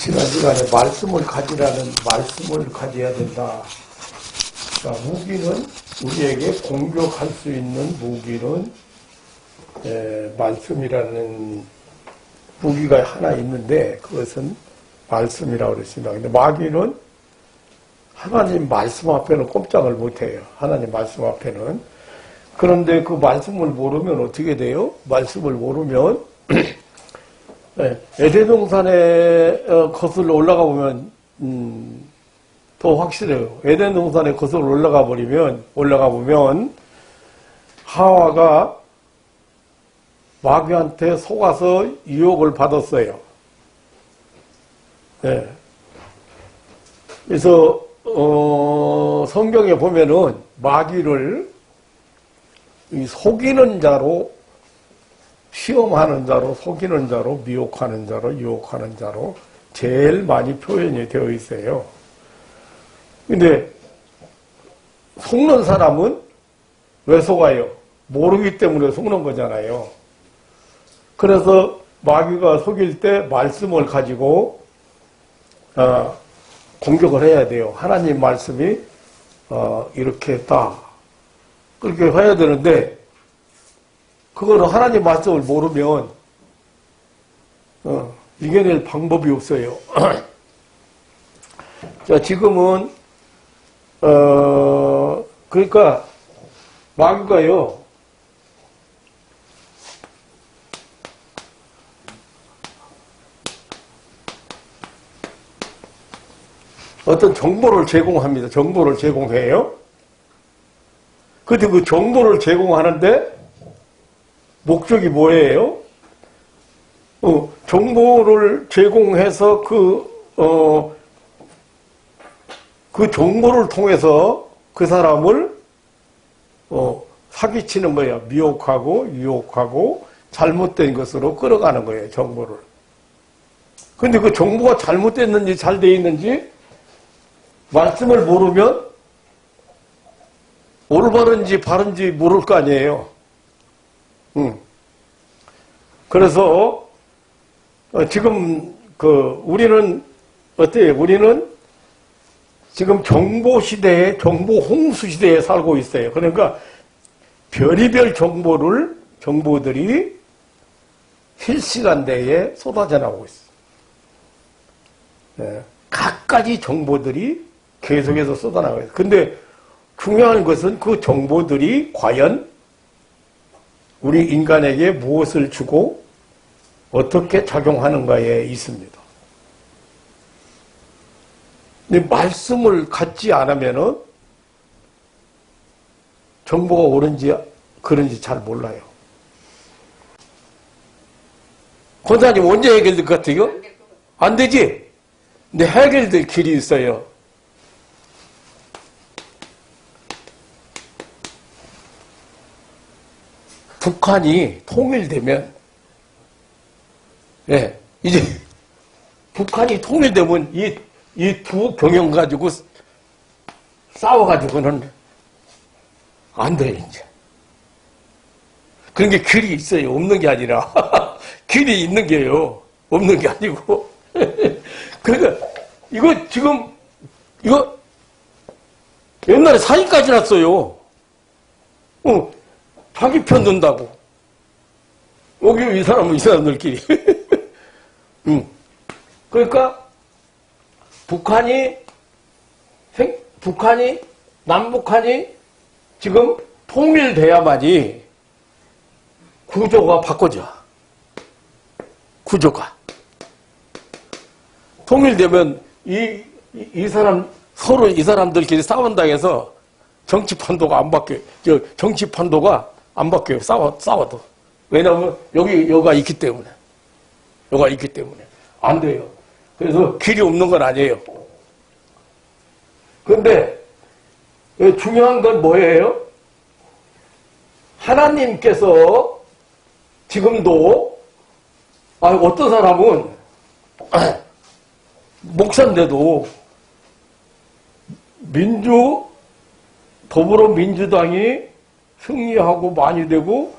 지난 시간에 말씀을 가져야 된다. 그러니까 무기는 우리에게 공격할 수 있는 무기는 말씀이라는 무기가 하나 있는데 그것은 말씀이라고 그랬습니다. 근데 마귀는 하나님 말씀 앞에는 꼼짝을 못해요. 하나님 말씀 앞에는. 그런데 그 말씀을 모르면 어떻게 돼요? 말씀을 모르면 에덴 동산에 거슬러 올라가 보면 더 확실해요. 에덴 동산에 거슬러 올라가 보면 하와가 마귀한테 속아서 유혹을 받았어요. 네. 그래서 성경에 보면은 마귀를 속이는 자로, 시험하는 자로, 속이는 자로, 미혹하는 자로, 유혹하는 자로 제일 많이 표현이 되어 있어요. 근데 속는 사람은 왜 속아요? 모르기 때문에 속는 거잖아요. 그래서 마귀가 속일 때 말씀을 가지고 공격을 해야 돼요. 하나님 말씀이 이렇게 했다. 그렇게 해야 되는데 그거는 하나님 말씀을 모르면 이겨낼 방법이 없어요. 자, 지금은 그러니까 마귀가요 어떤 정보를 제공합니다. 정보를 제공해요. 근데 그 정보를 제공하는데 목적이 뭐예요? 정보를 제공해서 그 정보를 통해서 그 사람을 사기치는 거예요. 미혹하고 유혹하고 잘못된 것으로 끌어가는 거예요. 정보를. 근데 그 정보가 잘못됐는지 잘 돼 있는지 말씀을 모르면 올바른지 바른지 모를 거 아니에요. 그래서 지금 우리는 어때요? 우리는 지금 정보 시대에, 정보 홍수 시대에 살고 있어요. 그러니까 별의별 정보들이 실시간대에 쏟아져 나오고 있어요. 네. 각가지 정보들이 계속해서 쏟아나가요. 근데 중요한 것은 그 정보들이 과연 우리 인간에게 무엇을 주고 어떻게 작용하는가에 있습니다. 근데 말씀을 갖지 않으면은 정보가 옳은지 그런지 잘 몰라요. 권사님 언제 해결될 것 같아요? 안 되지? 근데 해결될 길이 있어요. 북한이 통일되면, 이제 북한이 통일되면 이 두 경영 가지고 싸워가지고는 안 돼요, 이제. 그런 게 길이 있어요. 없는 게 아니라. 길이 있는 게요. 없는 게 아니고. 그러니까, 이거 옛날에 사인까지 났어요. 자기 편 든다고. 여기 이 사람들끼리. 그러니까, 남북한이 지금 통일돼야만이 구조가 바꿔져. 구조가. 통일되면 서로 이 사람들끼리 싸운다 해서 정치판도가 안 바뀌어요. 정치판도가 안 바뀌어요. 싸워도. 왜냐하면 여기가 있기 때문에. 안 돼요. 그래서 길이 없는 건 아니에요. 그런데 중요한 건 뭐예요? 하나님께서 지금도 어떤 사람은 목사인데도 더불어민주당이 승리하고 많이 되고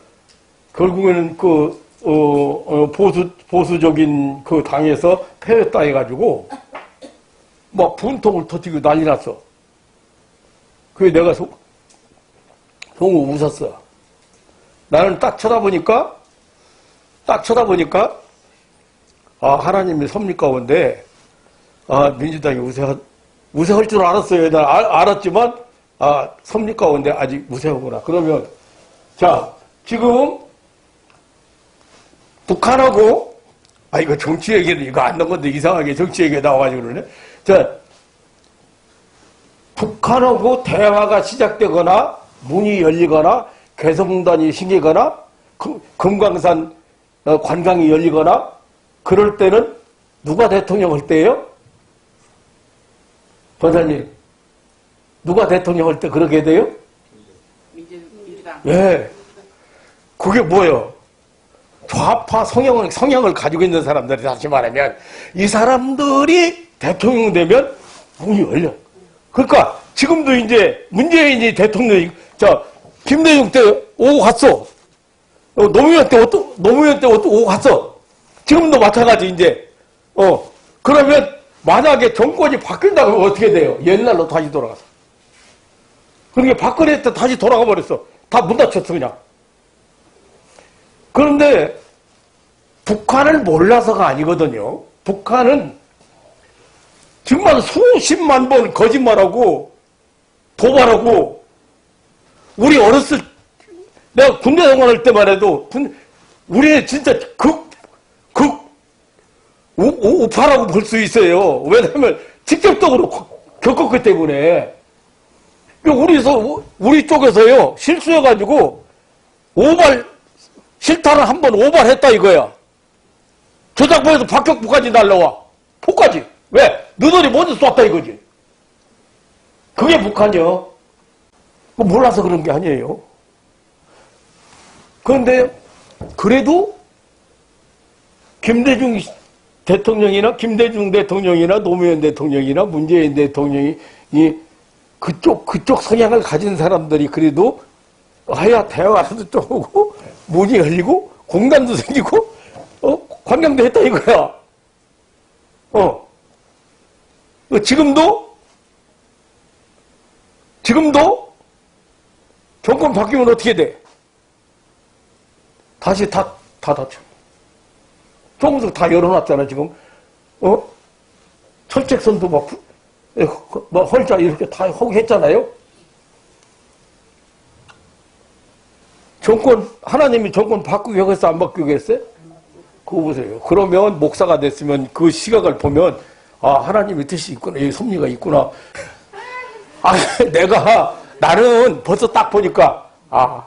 결국에는 보수적인 그 당에서 패했다 해가지고, 막 분통을 터뜨리고 난리 났어. 그게 내가 속으로 웃었어. 나는 딱 쳐다보니까, 아, 하나님이 섭리 가운데, 아, 민주당이 우세할 줄 알았어요. 난 알았지만, 아, 섭리 가운데 아직 우세하구나. 그러면, 자, 지금, 북한하고, 아, 이거 정치 얘기는 이거 안 나온 건데 이상하게 정치 얘기가 나와가지고 그러네. 자, 북한하고 대화가 시작되거나, 문이 열리거나, 개성공단이 생기거나, 금강산 관광이 열리거나, 그럴 때는 누가 대통령 할 때예요? 권사님, 누가 대통령 할 때 그러게 돼요? 민주당. 예. 그게 뭐예요? 좌파 성향을 가지고 있는 사람들이 다시 말하면 이 사람들이 대통령 되면 문이 열려. 그러니까 지금도 이제 문재인이 대통령이 김대중 때 오고 갔어. 노무현 때 오고 갔어. 지금도 마찬가지 이제 그러면 만약에 정권이 바뀐다고 하면 어떻게 돼요? 옛날로 다시 돌아가서. 그러니까 박근혜 때 다시 돌아가 버렸어. 다 문 닫혔어 그냥. 그런데 북한을 몰라서가 아니거든요. 북한은 정말 수십만 번 거짓말하고 도발하고 우리 내가 군대 생활할 때만 해도 우리 진짜 우파라고 볼 수 있어요. 왜냐하면 직접적으로 겪었기 때문에. 우리 쪽에서요, 실수해가지고, 실탄을 한 번 오발했다 이거야. 조작부에서 박격포까지 날라와. 포까지. 왜? 너들이 먼저 쐈다 이거지. 그게 북한이요. 몰라서 그런 게 아니에요. 그런데, 그래도, 김대중 대통령이나 노무현 대통령이나 문재인 대통령이 그쪽 성향을 가진 사람들이 그래도 하야 대화도 좀 오고 문이 열리고 공단도 생기고 관광도 했다 이거야. 지금도 정권 바뀌면 어떻게 돼? 다시 다 닫혀. 조금씩 다 열어놨잖아, 지금. 철책선도 막 헐자 이렇게 다 하고 했잖아요? 하나님이 정권 바꾸게 하겠어, 안 바꾸게 했어요? 그거 보세요. 그러면 목사가 됐으면 그 시각을 보면, 아, 하나님의 뜻이 있구나, 여기 섭리가 있구나. 아, 나는 벌써 딱 보니까, 아,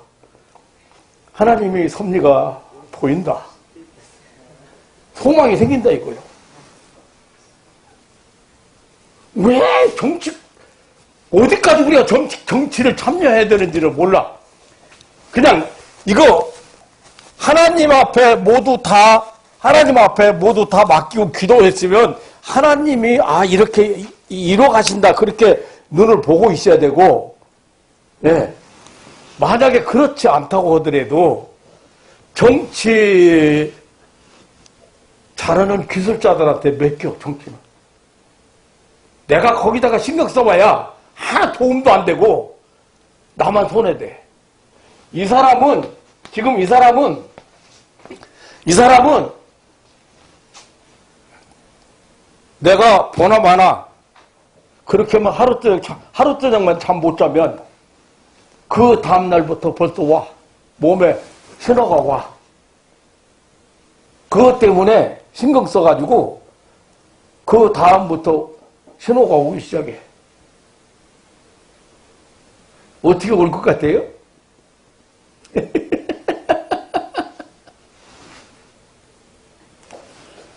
하나님의 섭리가 보인다. 소망이 생긴다 이거예요. 왜 어디까지 우리가 정치를 참여해야 되는지를 몰라. 그냥 이거 하나님 앞에 모두 다 맡기고 기도했으면 하나님이 이렇게 이뤄 가신다 그렇게 눈을 보고 있어야 되고, 예. 만약에 그렇지 않다고 하더라도 정치 잘하는 기술자들한테 맡겨, 정치는. 내가 거기다가 신경 써봐야 하나 도움도 안 되고 나만 손해돼. 이 사람은 내가 보나마나 그렇게 하루 저녁만 잠 못 자면 그 다음날부터 벌써 와. 몸에 신호가 와. 그것 때문에 신경 써가지고 그 다음부터 신호가 오기 시작해. 어떻게 올 것 같아요?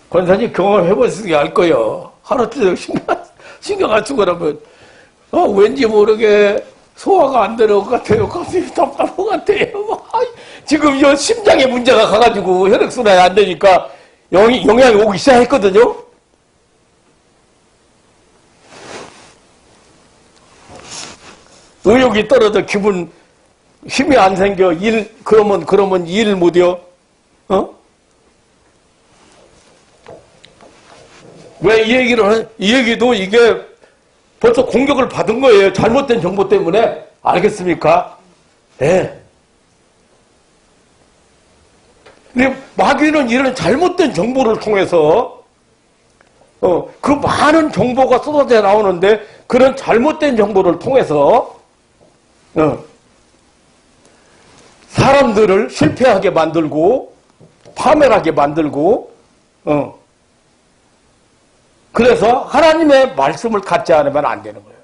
권사님 경험해보시면 알 거예요. 하루 종일 신경 안 쓰고 그러면 왠지 모르게 소화가 안 되는 것 같아요. 가슴이 답답한 것 같아요. 지금 이 심장에 문제가 가가지고 혈액순환이 안 되니까 영향이 오기 시작했거든요. 의욕이 떨어져 힘이 안 생겨. 그러면 일 못해요. 왜 이 얘기도 이게 벌써 공격을 받은 거예요. 잘못된 정보 때문에. 알겠습니까? 예. 근데 마귀는 이런 잘못된 정보를 통해서 그 많은 정보가 쏟아져 나오는데 그런 잘못된 정보를 통해서 사람들을 실패하게 만들고 파멸하게 만들고 그래서 하나님의 말씀을 갖지 않으면 안 되는 거예요.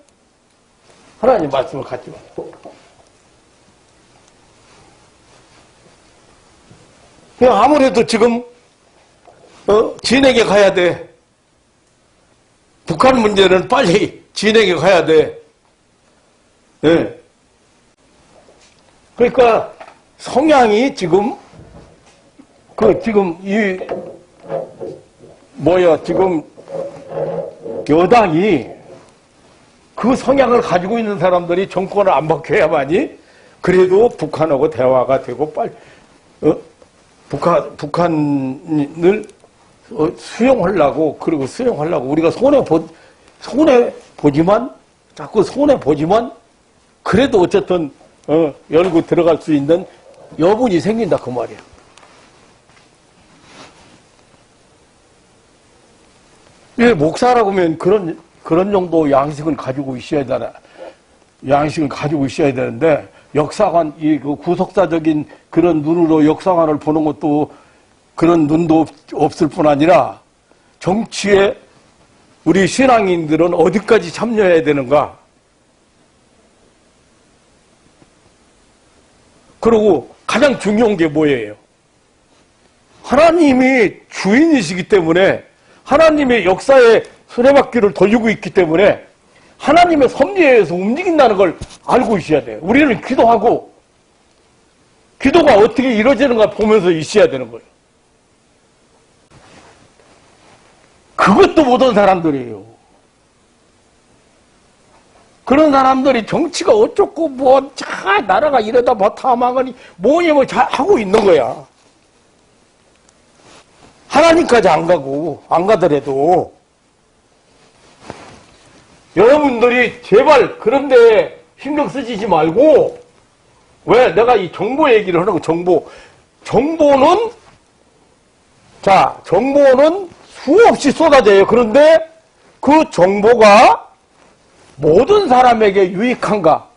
하나님 말씀을 갖지 말고. 아무래도 지금 진에게 가야 돼. 북한 문제는 빨리 진에게 가야 돼. 네. 그러니까 성향이 지금 지금 여당이 그 성향을 가지고 있는 사람들이 정권을 안 바뀌어야만이 그래도 북한하고 대화가 되고 빨리 북한을 수용하려고 우리가 자꾸 손해 보지만 그래도 어쨌든 열고 들어갈 수 있는 여분이 생긴다 그 말이야. 예, 목사라고 하면 그런 정도 양식을 가지고 있어야 되는데 역사관 그 구속사적인 그런 눈으로 역사관을 보는 것도 그런 눈도 없을 뿐 아니라 정치에 우리 신앙인들은 어디까지 참여해야 되는가? 그리고 가장 중요한 게 뭐예요? 하나님이 주인이시기 때문에 하나님의 역사에 수레바퀴를 돌리고 있기 때문에 하나님의 섭리에 의해서 움직인다는 걸 알고 있어야 돼요. 우리는 기도하고 기도가 어떻게 이루어지는가 보면서 있어야 되는 거예요. 그것도 못한 사람들이에요. 그런 사람들이 정치가 어쩌고 나라가 이러다 다 망하니 뭐냐 잘 하고 있는 거야. 하나님까지 안 가더라도 여러분들이 제발 그런데 신경 쓰시지 말고 왜 내가 이 정보 얘기를 하는 거 정보는 수없이 쏟아져요. 그런데 그 정보가 모든 사람에게 유익한가?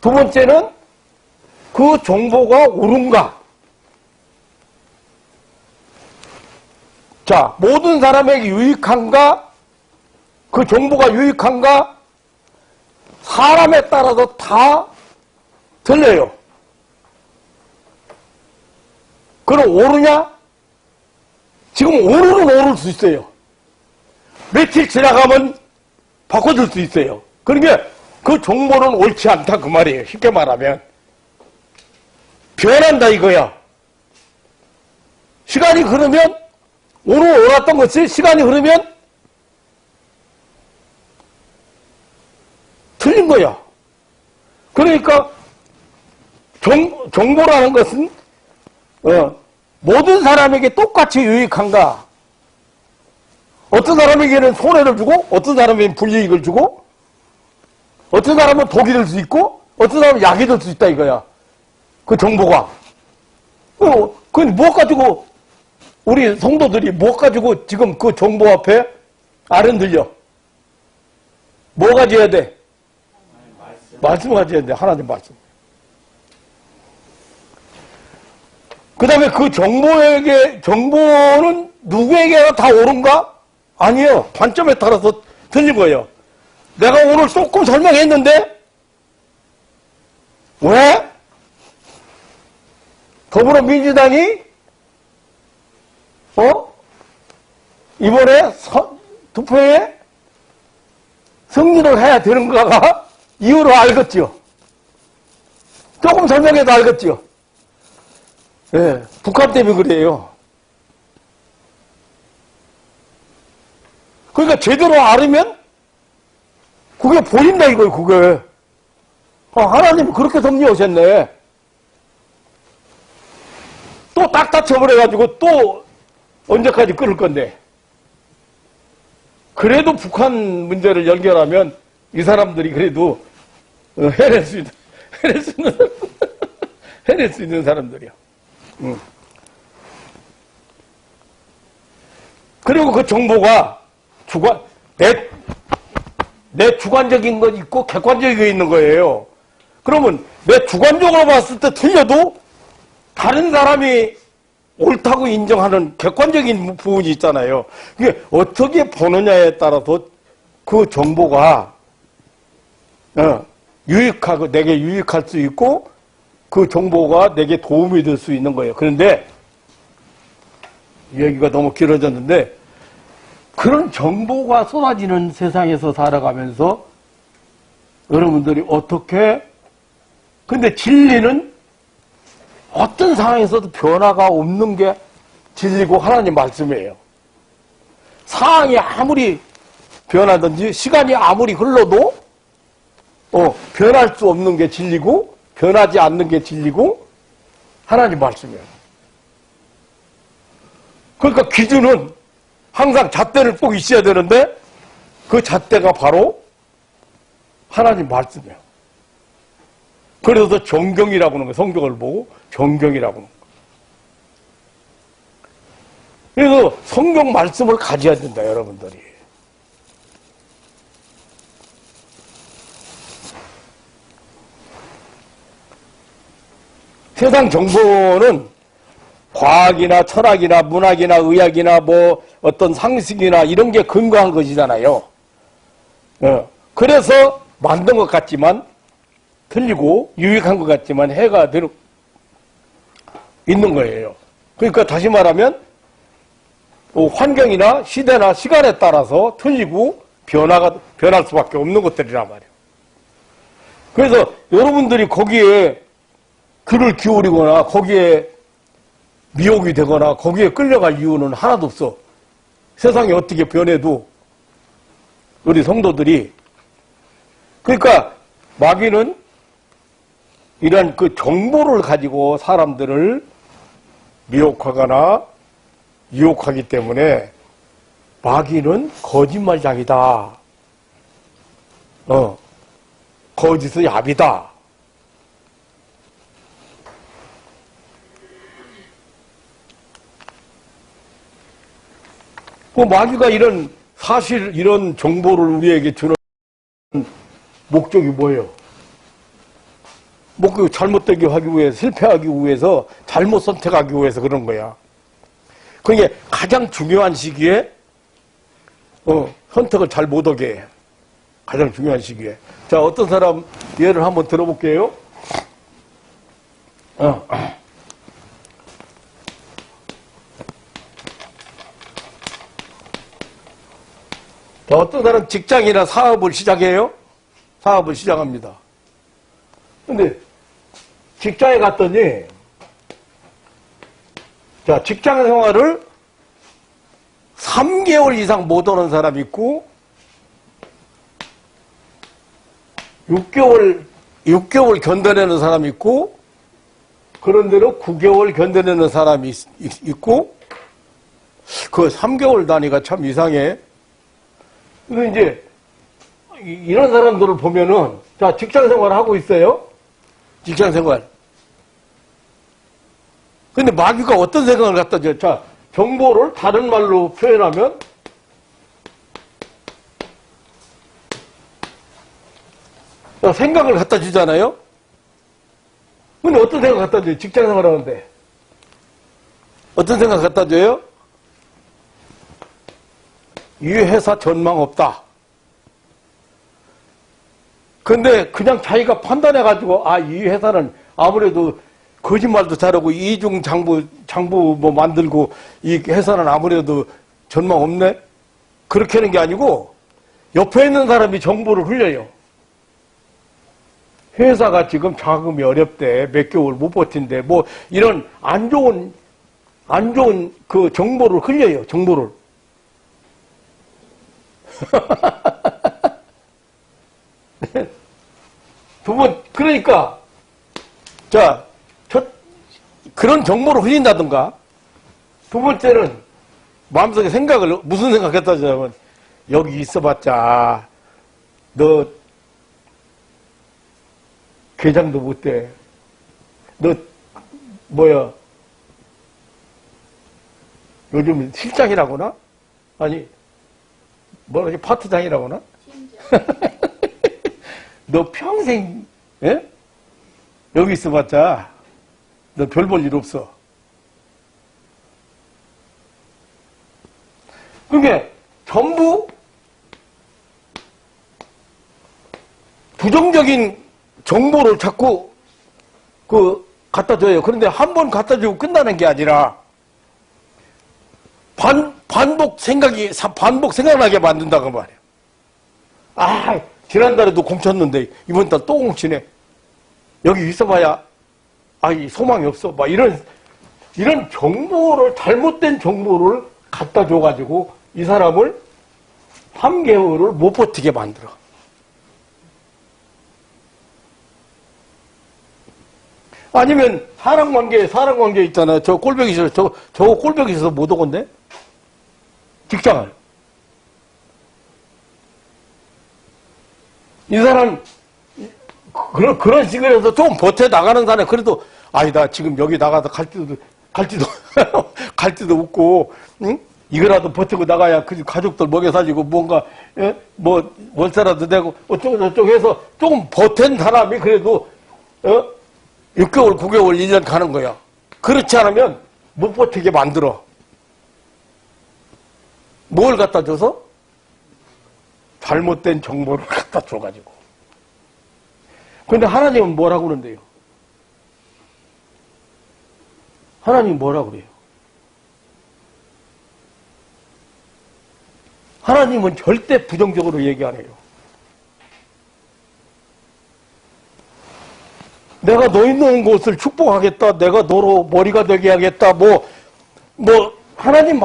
두 번째는 그 정보가 옳은가? 자, 모든 사람에게 유익한가? 그 정보가 유익한가? 사람에 따라서 다 틀려요. 그럼 옳으냐? 지금 오를 수 있어요. 며칠 지나가면 바꿔줄 수 있어요. 그러니까 그 정보는 옳지 않다 그 말이에요. 쉽게 말하면. 변한다 이거야. 시간이 흐르면 오늘 옳았던 것이 시간이 흐르면 틀린 거야. 그러니까 정보라는 것은 모든 사람에게 똑같이 유익한가? 어떤 사람에게는 손해를 주고 어떤 사람에게는 불이익을 주고 어떤 사람은 독이 될 수 있고 어떤 사람은 약이 될 수 있다 이거야. 그 정보가. 그건 무엇 가지고 우리 성도들이 무엇 가지고 지금 그 정보 앞에 아른들려? 뭐 가져야 돼? 말씀 가져야 돼. 하나님 말씀. 그 다음에 그 정보는 누구에게나 다 옳은가? 아니에요. 관점에 따라서 틀린 거예요. 내가 오늘 조금 설명했는데, 왜? 더불어민주당이, 이번에 투표에 승리를 해야 되는가가 이유로 알겠죠? 조금 설명해도 알겠죠? 예, 북한 때문에 그래요. 그러니까 제대로 알으면 그게 보인다 이거예요, 그게. 하나님이 그렇게 섭리하셨네. 또 딱 다쳐버려가지고 또 언제까지 끌을 건데. 그래도 북한 문제를 연결하면 이 사람들이 그래도 해낼 수 있는, 해낼 수 있는 사람들이야. 그리고 그 정보가 내 주관적인 건 있고 객관적인 게 있는 거예요. 그러면 내 주관적으로 봤을 때 틀려도 다른 사람이 옳다고 인정하는 객관적인 부분이 있잖아요. 그게 어떻게 보느냐에 따라서 그 정보가 유익하고 내게 유익할 수 있고 그 정보가 내게 도움이 될 수 있는 거예요. 그런데 이 얘기가 너무 길어졌는데 그런 정보가 쏟아지는 세상에서 살아가면서 여러분들이 어떻게 근데 진리는 어떤 상황에서도 변화가 없는 게 진리고 하나님 말씀이에요. 상황이 아무리 변하든지 시간이 아무리 흘러도 변할 수 없는 게 진리고 변하지 않는 게 진리고 하나님 말씀이에요. 그러니까 기준은 항상 잣대를 꼭 있어야 되는데 그 잣대가 바로 하나님 말씀이에요. 그래서 정경이라고 하는 거예요. 성경을 보고 정경이라고 하는 거예요. 그래서 성경 말씀을 가져야 된다, 여러분들이. 세상 정보는 과학이나 철학이나 문학이나 의학이나 뭐 어떤 상식이나 이런 게 근거한 것이잖아요. 그래서 만든 것 같지만 틀리고 유익한 것 같지만 해가 있는 거예요. 그러니까 다시 말하면 환경이나 시대나 시간에 따라서 틀리고 변할 수밖에 없는 것들이란 말이에요. 그래서 여러분들이 거기에 귀를 기울이거나 거기에 미혹이 되거나 거기에 끌려갈 이유는 하나도 없어. 세상이 어떻게 변해도 우리 성도들이 그러니까 마귀는 이런 그 정보를 가지고 사람들을 미혹하거나 유혹하기 때문에 마귀는 거짓말장이다. 거짓의 야비다. 마귀가 이런 사실 이런 정보를 우리에게 주는 목적이 뭐예요? 목적이 잘못되게 하기 위해서, 실패하기 위해서, 잘못 선택하기 위해서 그런 거야. 그게 가장 중요한 시기에 선택을 잘 못하게 해. 가장 중요한 시기에. 자, 어떤 사람 예를 한번 들어볼게요. 자, 어떤 사람 직장이나 사업을 시작해요? 사업을 시작합니다. 근데 직장에 갔더니 자, 직장 생활을 3개월 이상 못하는 사람이 있고 6개월 견뎌내는 사람이 있고 그런대로 9개월 견뎌내는 사람이 있고 그 3개월 단위가 참 이상해. 근데 이제 이런 사람들을 보면은 자, 직장 생활을 하고 있어요. 직장 생활. 근데 마귀가 어떤 생각을 갖다 줘? 자, 정보를 다른 말로 표현하면 자, 생각을 갖다 주잖아요. 근데 어떤 생각 갖다 줘요? 직장 생활 하는데 어떤 생각 갖다 줘요? 이 회사 전망 없다. 근데 그냥 자기가 판단해가지고 이 회사는 아무래도 거짓말도 잘하고 이중 장부 뭐 만들고 이 회사는 아무래도 전망 없네? 그렇게 하는 게 아니고 옆에 있는 사람이 정보를 흘려요. 회사가 지금 자금이 어렵대. 몇 개월 못 버틴대. 뭐 이런 안 좋은 그 정보를 흘려요. 정보를. 두 번, 그러니까, 자, 그런 정보를 흘린다든가, 두 번째는 마음속에 생각을, 무슨 생각 했다냐면, 여기 있어봤자 너 회장도 못 돼. 너 뭐야? 요즘 실장이라고나? 아니 뭐라 지 파트장이라고나? 너 평생 예? 여기 있어봤자 너 별 볼 일 없어. 그러니까 전부 부정적인 정보를 자꾸 갖다 줘요. 그런데 한 번 갖다 주고 끝나는 게 아니라 반복 생각나게 만든다고 말이야. 아, 지난달에도 공쳤는데 이번 달 또 공치네. 여기 있어봐야 소망이 없어. 막 이런 정보를, 잘못된 정보를 갖다 줘가지고 이 사람을 3개월을 못 버티게 만들어. 아니면 사랑관계 있잖아요. 저 꼴보기에서 저 꼴보기에서 못 오건데? 직장을. 이 사람, 그런 식으로 해서 좀 버텨나가는 사람, 그래도, 나 지금 여기 나가서 갈지도 없고, 응? 이거라도 버티고 나가야 그 가족들 먹여 살리고 뭔가, 예? 월세라도 내고, 어쩌고 해서 조금 버틴 사람이 그래도, 6개월, 9개월, 1년 가는 거야. 그렇지 않으면 못 버티게 만들어. 뭘 갖다 줘서? 잘못된 정보를 갖다 줘가지고. 근데 하나님은 뭐라고 그러는데요? 하나님은 뭐라고 그래요? 하나님은 절대 부정적으로 얘기 안 해요. 내가 너 있는 곳을 축복하겠다. 내가 너로 머리가 되게 하겠다. 하나님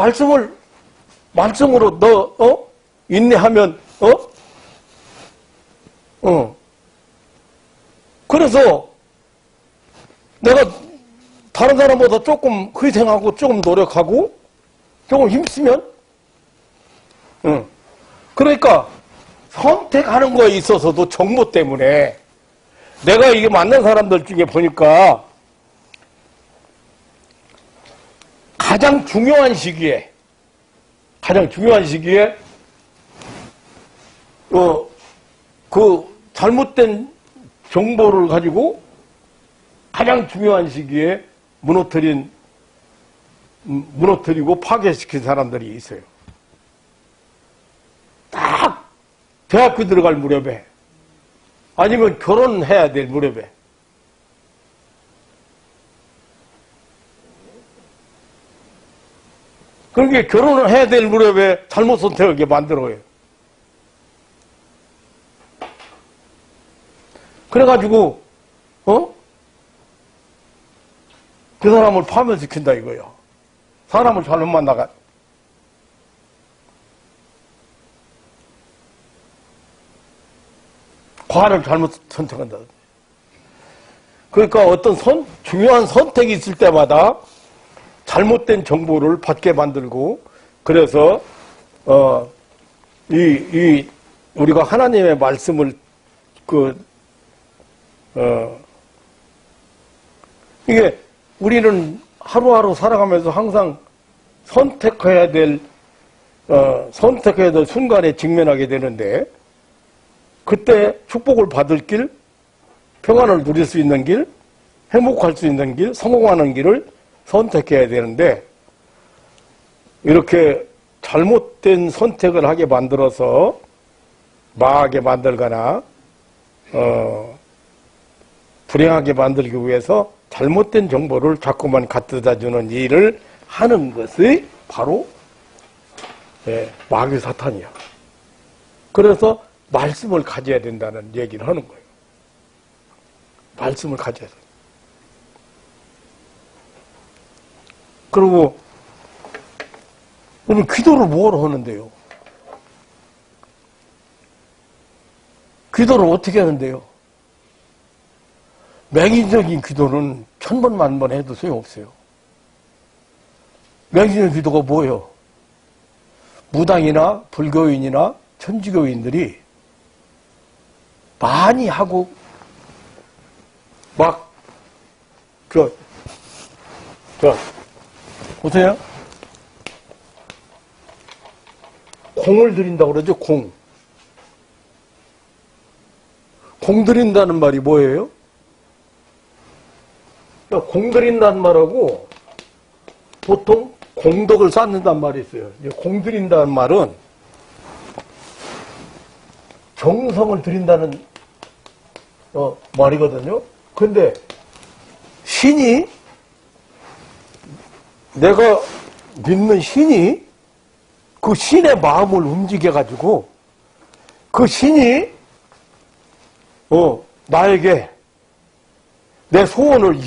말씀으로 너, 인내하면, 그래서 내가 다른 사람보다 조금 희생하고 조금 노력하고 조금 힘쓰면, 그러니까 선택하는 거에 있어서도 정보 때문에 내가 이게 만난 사람들 중에 보니까 가장 중요한 시기에 그 잘못된 정보를 가지고 가장 중요한 시기에 무너뜨리고 파괴시킨 사람들이 있어요. 딱 대학교 들어갈 무렵에 아니면 결혼해야 될 무렵에 그러니까 결혼을 해야 될 무렵에 잘못 선택하게 만들어요. 그래가지고 그 사람을 파멸시킨다 이거예요. 사람을 잘못 만나가. 과를 잘못 선택한다. 그러니까 어떤 중요한 선택이 있을 때마다 잘못된 정보를 받게 만들고, 그래서 우리가 하나님의 말씀을 이게 우리는 하루하루 살아가면서 항상 선택해야 될 순간에 직면하게 되는데, 그때 축복을 받을 길, 평안을 누릴 수 있는 길, 행복할 수 있는 길, 성공하는 길을 선택해야 되는데, 이렇게 잘못된 선택을 하게 만들어서 망하게 만들거나 불행하게 만들기 위해서 잘못된 정보를 자꾸만 갖다 주는 일을 하는 것이 바로 마귀 사탄이야. 그래서 말씀을 가져야 된다는 얘기를 하는 거예요. 말씀을 가져야 돼. 그리고 그러면 기도를 뭐하러 하는데요? 기도를 어떻게 하는데요? 맹인적인 기도는 1000번 만번 해도 소용없어요. 맹인적인 기도가 뭐예요? 무당이나 불교인이나 천주교인들이 많이 하고 막 보세요. 공을 들인다고 그러죠. 공 들인다는 말이 뭐예요? 공 들인다는 말하고 보통 공덕을 쌓는다는 말이 있어요. 공 들인다는 말은 정성을 들인다는 말이거든요. 근데 신이, 내가 믿는 신이 그 신의 마음을 움직여가지고 그 신이 나에게 내 소원을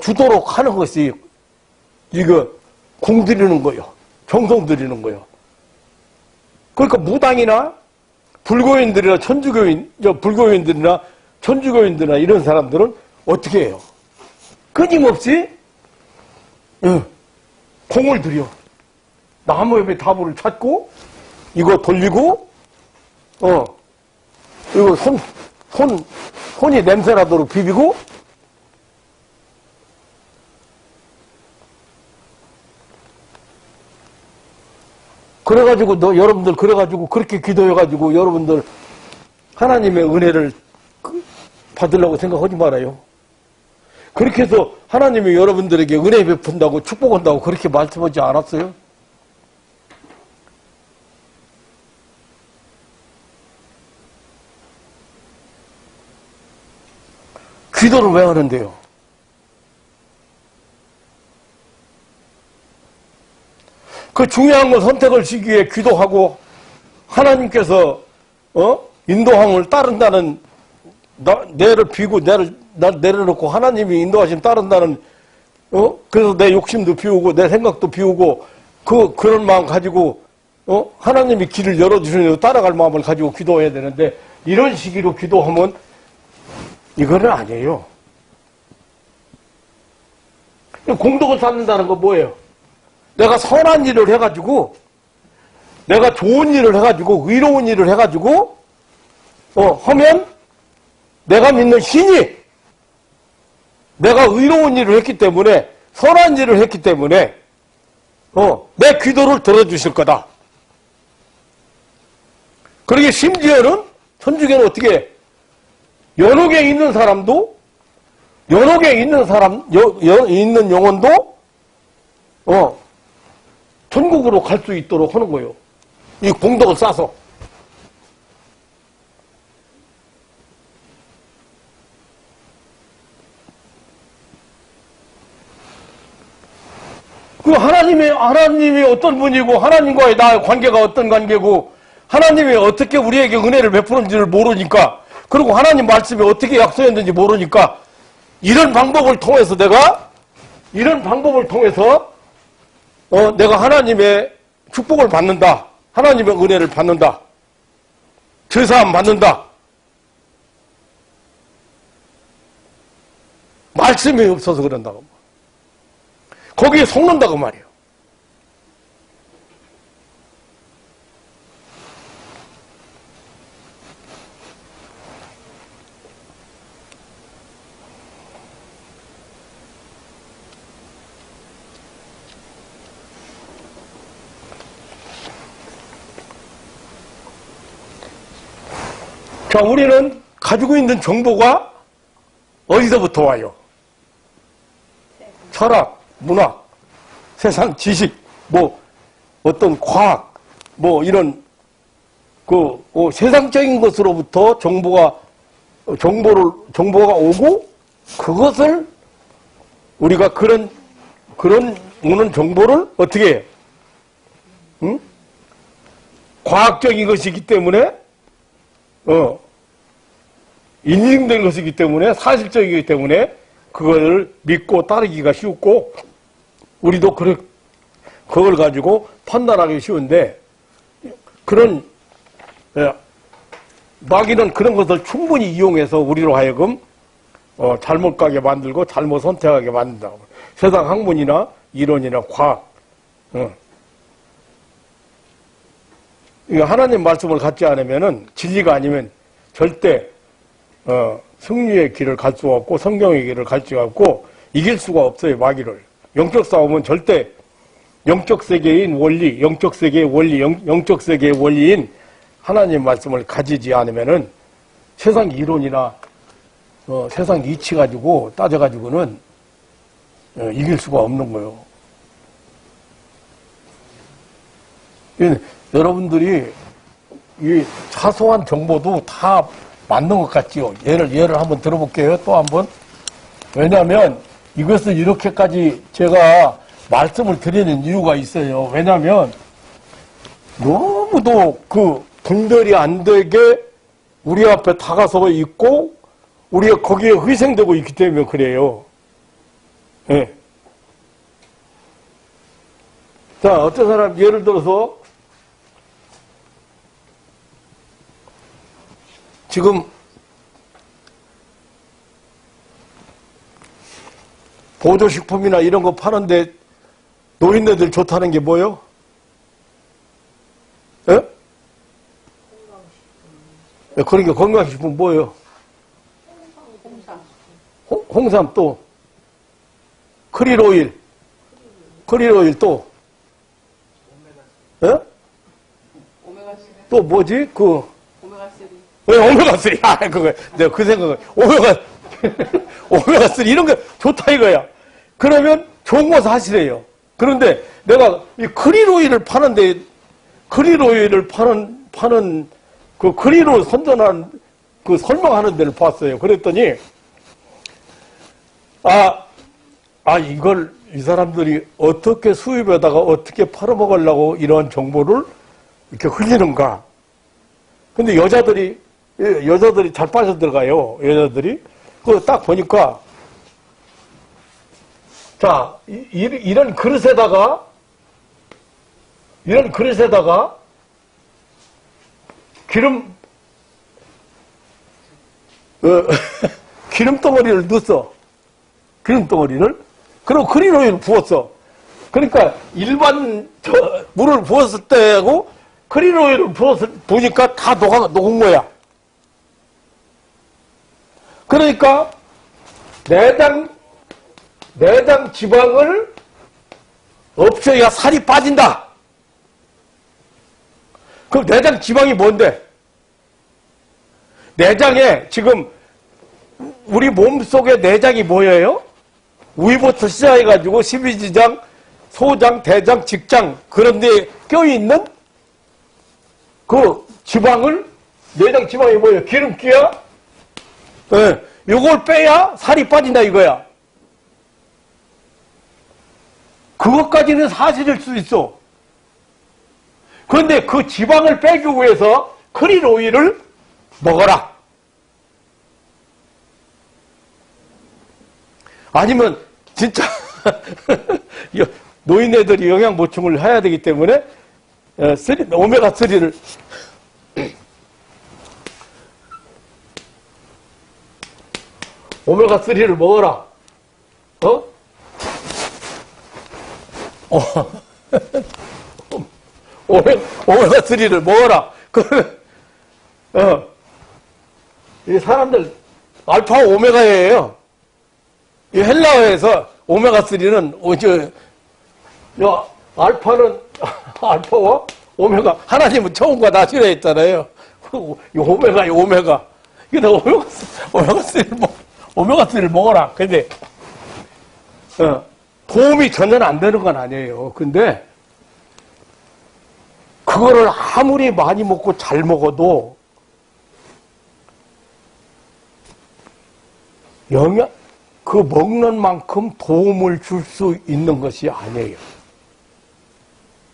주도록 하는 것이 이거 공들이는 거요. 정성 들이는 거요. 그러니까 무당이나 불교인들이나 불교인들이나 천주교인들이나 이런 사람들은 어떻게 해요? 끊임없이 공을 들여. 나무협의 다부를 찾고 이거 돌리고 이거 손이 냄새나도록 비비고 그래가지고 여러분들 그래가지고 그렇게 기도해가지고 여러분들 하나님의 은혜를 받으려고 생각하지 말아요. 그렇게 해서 하나님이 여러분들에게 은혜 베푼다고 축복한다고 그렇게 말씀하지 않았어요? 기도를 왜 하는데요? 그 중요한 걸 선택을 시기 위해 기도하고 하나님께서 인도함을 따른다는 내를 비고 날 내려놓고 하나님이 인도하심 따른다는 그래서 내 욕심도 비우고 내 생각도 비우고 그런 마음 가지고 하나님이 길을 열어주시는 대로 따라갈 마음을 가지고 기도해야 되는데 이런 시기로 기도하면 이거는 아니에요. 공덕을 쌓는다는 건 뭐예요? 내가 선한 일을 해가지고, 내가 좋은 일을 해가지고, 의로운 일을 해가지고, 하면, 내가 믿는 신이, 내가 의로운 일을 했기 때문에, 선한 일을 했기 때문에, 내 기도를 들어주실 거다. 그러게 심지어는, 천주교는 어떻게 해? 연옥에 있는 사람도, 연옥에 있는 있는 영혼도, 천국으로 갈 수 있도록 하는 거예요. 이 공덕을 쌓아서. 그 하나님이 어떤 분이고, 하나님과의 나의 관계가 어떤 관계고, 하나님이 어떻게 우리에게 은혜를 베푸는지를 모르니까, 그리고 하나님 말씀이 어떻게 약속했는지 모르니까, 이런 방법을 통해서 내가 하나님의 축복을 받는다. 하나님의 은혜를 받는다. 제사함 받는다. 말씀이 없어서 그런다고. 거기에 속는다고 말이에요. 자, 우리는 가지고 있는 정보가 어디서부터 와요? 철학, 문학, 세상 지식, 어떤 과학, 이런, 세상적인 것으로부터 정보가 오고, 그것을 우리가 그런 오는 정보를 어떻게 해요? 응? 과학적인 것이기 때문에, 인증된 것이기 때문에, 사실적이기 때문에, 그걸 믿고 따르기가 쉽고, 우리도 그걸 가지고 판단하기 쉬운데, 마귀는 그런 것을 충분히 이용해서 우리로 하여금, 잘못 가게 만들고, 잘못 선택하게 만든다고. 세상 학문이나 이론이나 과학. 이거 하나님 말씀을 갖지 않으면은 진리가 아니면 절대 승리의 길을 갈 수가 없고 성경의 길을 갈 수가 없고 이길 수가 없어요. 마귀를. 영적 싸움은 절대 영적 세계인 원리, 영적 세계의 원리, 영적 세계의 원리인 하나님 말씀을 가지지 않으면은 세상 이론이나 세상 이치 가지고 따져가지고는 이길 수가 없는 거예요. 여러분들이 이 사소한 정보도 다 맞는 것 같지요. 예를 한번 들어볼게요. 또 한번. 왜냐하면 이것을 이렇게까지 제가 말씀을 드리는 이유가 있어요. 왜냐하면 너무도 그 분별이 안 되게 우리 앞에 다가서 있고 우리가 거기에 희생되고 있기 때문에 그래요. 예. 자, 어떤 사람 예를 들어서 지금 보조식품이나 이런 거 파는데 노인네들 좋다는 게 뭐예요? 예? 그러니까 건강식품 뭐예요? 홍삼 또 크릴오일 또 예? 또 뭐지? 그 왜 오메가3? 아, 그거 내가 그 생각을 오메가3 이런 거 좋다 이거야. 그러면 좋은 거 사실이에요. 그런데 내가 이 크릴오일을 파는데 크릴오일을 파는 그 크릴오일 선전한 그 설명하는 데를 봤어요. 그랬더니 이걸 이 사람들이 어떻게 수입에다가 어떻게 팔아먹으려고 이런 정보를 이렇게 흘리는가. 근데 여자들이 잘 빠져들어가요. 여자들이. 그거 딱 보니까, 자, 이런 그릇에다가 기름 덩어리를 넣었어. 기름 덩어리를. 그리고 크릴오일을 부었어. 그러니까 일반 물을 부었을 때하고 크릴오일을 부으니까 다 녹은 거야. 그러니까 내장 지방을 없애야 살이 빠진다. 그럼 내장 지방이 뭔데? 내장에 지금 우리 몸속에 내장이 뭐예요? 위부터 시작해가지고 십이지장, 소장, 대장, 직장 그런 데 껴있는 그 지방을 내장 지방이 뭐예요? 기름기야? 예, 요걸 빼야 살이 빠진다 이거야. 그것까지는 사실일 수 있어. 그런데 그 지방을 빼기 위해서 크릴오일을 먹어라. 아니면 진짜 노인네들이 영양 보충을 해야 되기 때문에 오메가3를 오메가3를 먹어라. 오메가3를 먹어라. 이 사람들 알파 오메가예요. 이 헬라어에서 오메가3는 알파와 오메가 하나님은 처음과 나시라 했잖아요. 이 오메가 이게 다 오메가3를 먹어라. 근데 도움이 전혀 안 되는 건 아니에요. 근데 그거를 아무리 많이 먹고 잘 먹어도 그 먹는 만큼 도움을 줄 수 있는 것이 아니에요.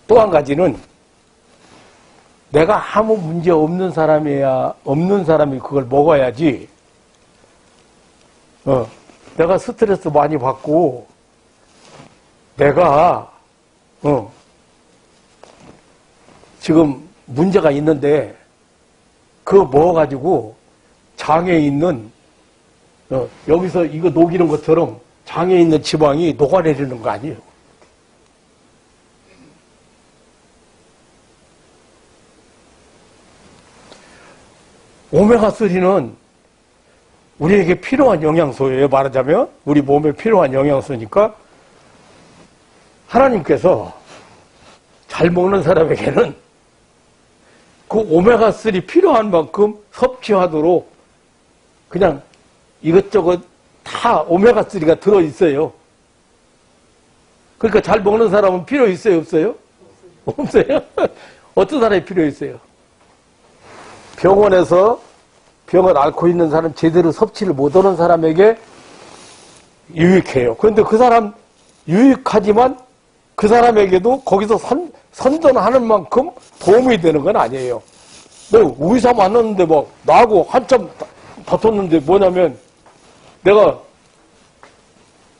또 한 가지는 내가 아무 문제 없는 사람이 그걸 먹어야지. 내가 스트레스 많이 받고 내가 지금 문제가 있는데 그거 먹어가지고 장에 있는 여기서 이거 녹이는 것처럼 장에 있는 지방이 녹아내리는 거 아니에요. 오메가3는 우리에게 필요한 영양소예요. 말하자면 우리 몸에 필요한 영양소니까 하나님께서 잘 먹는 사람에게는 그 오메가3 필요한 만큼 섭취하도록 그냥 이것저것 다 오메가3가 들어있어요. 그러니까 잘 먹는 사람은 필요 있어요? 없어요? 없어요? 어떤 사람이 필요 있어요? 병원에서 병을 앓고 있는 사람, 제대로 섭취를 못하는 사람에게 유익해요. 그런데 그 사람 유익하지만 그 사람에게도 거기서 선전하는 만큼 도움이 되는 건 아니에요. 내가 의사 만났는데 막 나하고 한참 다퉜는데 뭐냐면 내가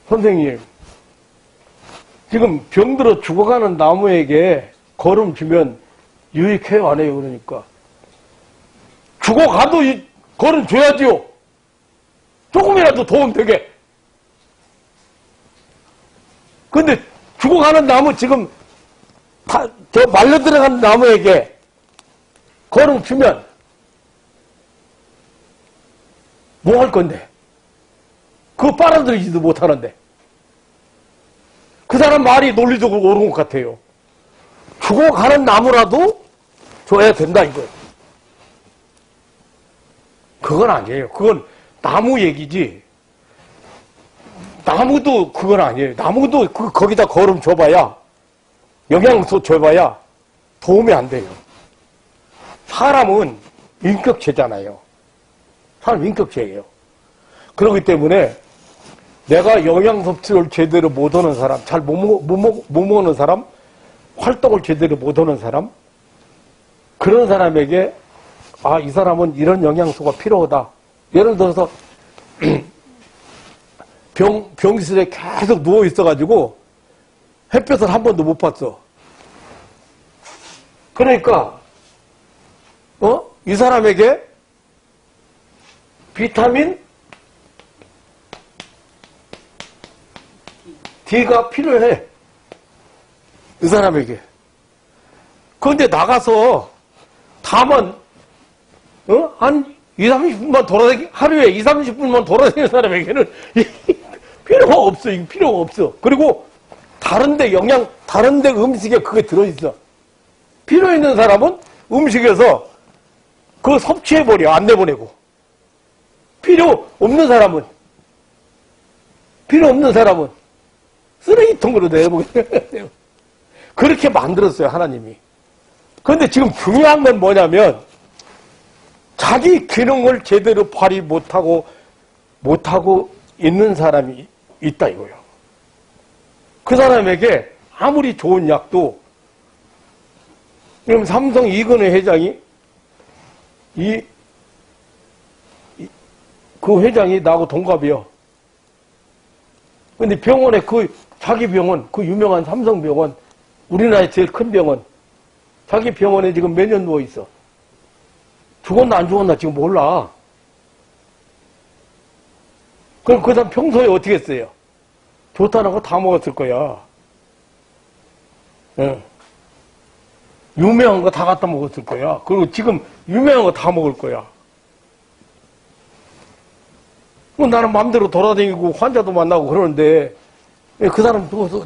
선생님 지금 병들어 죽어가는 나무에게 거름 주면 유익해요 안 해요? 그러니까 죽어가도 거름 줘야지요. 조금이라도 도움 되게. 근데 죽어가는 나무 지금 저 말려 들어간 나무에게 거름 주면 뭐 할 건데? 그거 빨아들이지도 못하는데. 그 사람 말이 논리적으로 옳은 것 같아요. 죽어가는 나무라도 줘야 된다 이거예요. 그건 아니에요. 그건 나무 얘기지. 나무도 그건 아니에요. 나무도 거기다 거름 줘봐야 영양소 줘봐야 도움이 안 돼요. 사람은 인격체잖아요. 사람 인격체예요. 그렇기 때문에 내가 영양 섭취를 제대로 못하는 사람, 잘 못 먹는 사람, 활동을 제대로 못하는 사람, 그런 사람에게 아, 이 사람은 이런 영양소가 필요하다. 예를 들어서 병실에 계속 누워 있어가지고 햇볕을 한 번도 못 봤어. 그러니까 이 사람에게 비타민 D가 필요해. 이 사람에게. 그런데 나가서 다만 한 2, 30분만 돌아다니, 하루에 2, 30분만 돌아다니는 사람에게는 필요가 없어. 이거 필요가 없어. 그리고 다른데 음식에 그게 들어있어. 필요 있는 사람은 음식에서 그거 섭취해버려. 안 내보내고. 필요 없는 사람은 쓰레기통으로 내보내요. 그렇게 만들었어요, 하나님이. 그런데 지금 중요한 건 뭐냐면 자기 기능을 제대로 발휘 못하고 있는 사람이 있다 이거예요. 그 사람에게 아무리 좋은 약도, 그럼 삼성 이근혜 회장이 그 회장이 나하고 동갑이요. 근데 병원에 자기 병원, 그 유명한 삼성병원, 우리나라의 제일 큰 병원, 자기 병원에 지금 몇 년 누워 있어. 죽었나 안 죽었나 지금 몰라. 그럼 그 사람 평소에 어떻게 했어요? 좋다는 거 다 먹었을 거야. 응. 유명한 거 다 갖다 먹었을 거야. 그리고 지금 유명한 거 다 먹을 거야. 뭐 나는 마음대로 돌아다니고 환자도 만나고 그러는데 그 사람 죽어서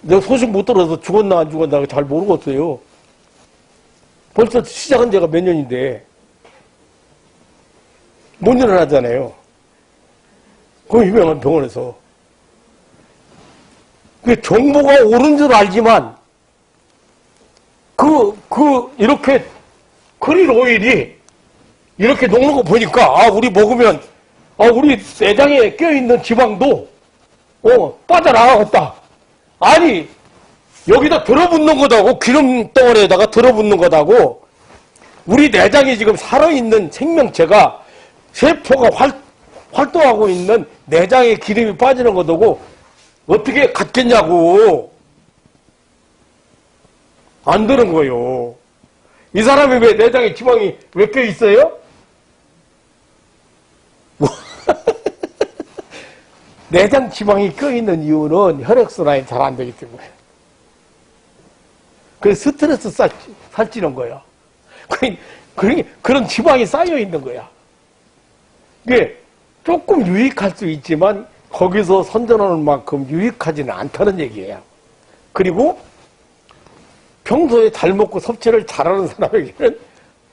내가 소식 못 들어서 죽었나 안 죽었나 잘 모르겠어요. 벌써 시작한 지가 몇 년인데 못 일어나잖아요. 그 유명한 병원에서. 그 정보가 옳은 줄 알지만 이렇게 크릴 오일이 이렇게 녹는 거 보니까 우리 먹으면 우리 내장에 껴있는 지방도 빠져나가겠다. 아니 여기다 들어붙는 거다고, 기름 덩어리에다가 들어붙는 거다고. 우리 내장이 지금 살아있는 생명체가 세포가 활동하고 있는 내장에 기름이 빠지는 거다고 어떻게 갖겠냐고. 안 되는 거예요. 이 사람이 왜 내장에 지방이 왜 껴 있어요? 내장 지방이 껴 있는 이유는 혈액순환이 잘 안 되기 때문에. 그래서 스트레스 살찌는 거야. 그런 지방이 쌓여 있는 거야. 이게 조금 유익할 수 있지만 거기서 선전하는 만큼 유익하지는 않다는 얘기예요. 그리고 평소에 잘 먹고 섭취를 잘하는 사람에게는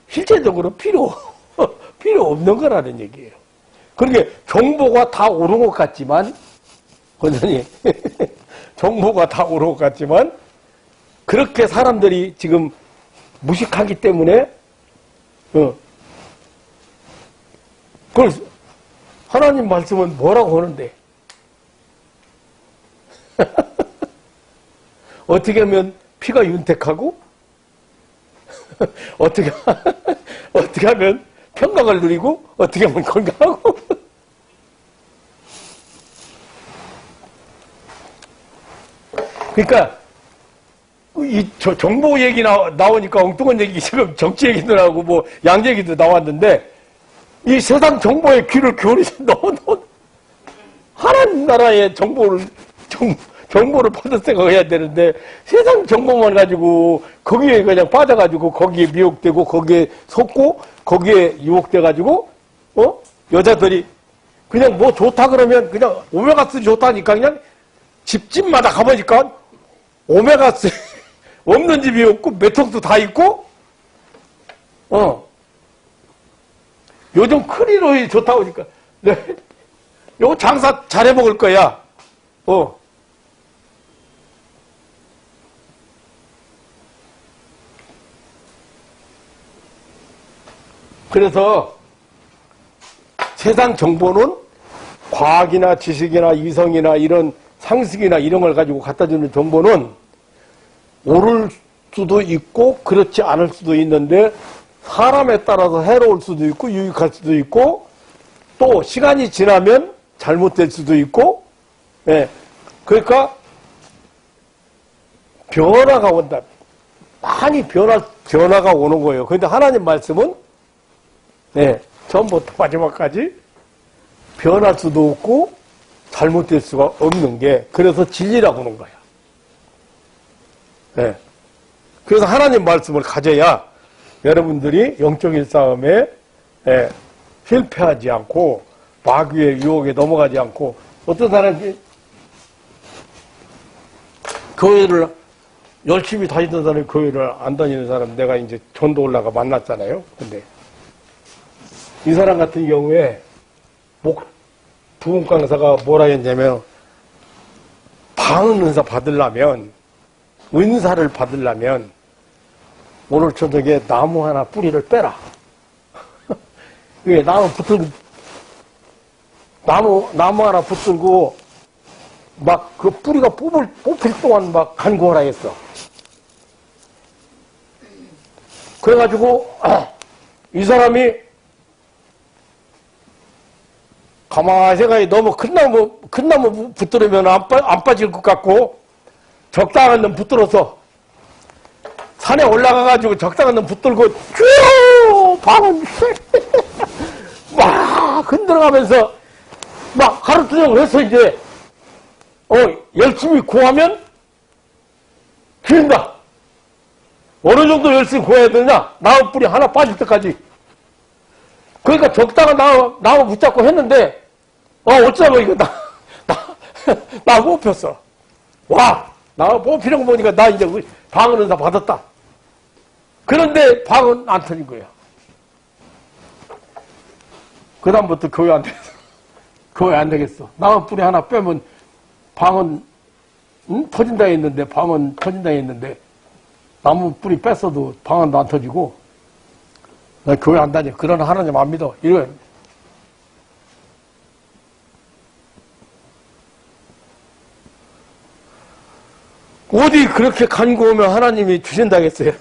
실제적으로 필요 없는 거라는 얘기예요. 그러니까 정보가 다 옳은 것 같지만, 원장님, 정보가 다 옳은 것 같지만, 그렇게 사람들이 지금 무식하기 때문에, 그걸 하나님 말씀은 뭐라고 하는데? 어떻게 하면 피가 윤택하고, 어떻게 하면 평강을 누리고, 어떻게 하면 건강하고. 그러니까, 정보 얘기 나오니까 엉뚱한 얘기, 지금 정치 얘기도 나오고, 뭐, 양 얘기도 나왔는데, 이 세상 정보에 귀를 기울이서 너무, 하나님 나라의 정보를 받을 생각해야 되는데, 세상 정보만 가지고, 거기에 그냥 빠져가지고, 거기에 미혹되고, 거기에 속고, 거기에 유혹돼가지고, 여자들이, 그냥 뭐 좋다 그러면, 그냥 오메가3 좋다니까, 그냥 집집마다 가보니까, 오메가3 없는 집이 없고, 메톡도 다 있고, 요즘 크리로이 좋다고 하니까, 네. 요거 장사 잘해 먹을 거야. 그래서 세상 정보는 과학이나 지식이나 이성이나 이런 상식이나 이런 걸 가지고 갖다 주는 정보는 옳을 수도 있고 그렇지 않을 수도 있는데 사람에 따라서 해로울 수도 있고 유익할 수도 있고 또 시간이 지나면 잘못될 수도 있고 그러니까 변화가 온다. 많이 변화가 오는 거예요. 그런데 하나님 말씀은 처음부터 마지막까지 변할 수도 없고 잘못될 수가 없는 게 그래서 진리라고 하는 거야. 그래서 하나님 말씀을 가져야 여러분들이 영적인 싸움에 실패하지 않고 마귀의 유혹에 넘어가지 않고 어떤 사람이 교회를 열심히 다니던 사람이 교회를 안 다니는 사람 내가 이제 전도 올라가 만났잖아요. 근데 이 사람 같은 경우에 부흥 강사가 뭐라 했냐면 방언 은사 받으려면 은사를 받으려면 오늘 저녁에 나무 하나 뿌리를 빼라. 이게 나무 하나 붙들고 막 그 뿌리가 뽑힐 동안 막 간구하라 했어. 그래가지고 이 사람이 가만히 생각해 너무 큰 나무 붙들으면 안 빠질 것 같고 적당한 놈 붙들어서 산에 올라가가지고 적당한 놈 붙들고 쭉 방은 막 흔들어가면서 막 하루 종일 해서 이제 열심히 구하면 기른다. 어느 정도 열심히 구해야 되느냐? 나무 뿌리 하나 빠질 때까지. 그러니까 적당한 나무 붙잡고 했는데 어쩌면 이거 나 뽑혔어. 와, 나 뽑히는 거 보니까 나 이제 방언 은사 받았다. 그런데 방언 안 터진 거야. 그 다음부터 교회 안 되겠어. 교회 안 되겠어. 나무 뿌리 하나 빼면 방언 터진다 했는데 방언 터진다 했는데 나무 뿌리 뺐어도 방언도 안 터지고 나 교회 안 다녀. 그러나 하나님 안 믿어. 이래. 어디 그렇게 간구하면 하나님이 주신다겠어요?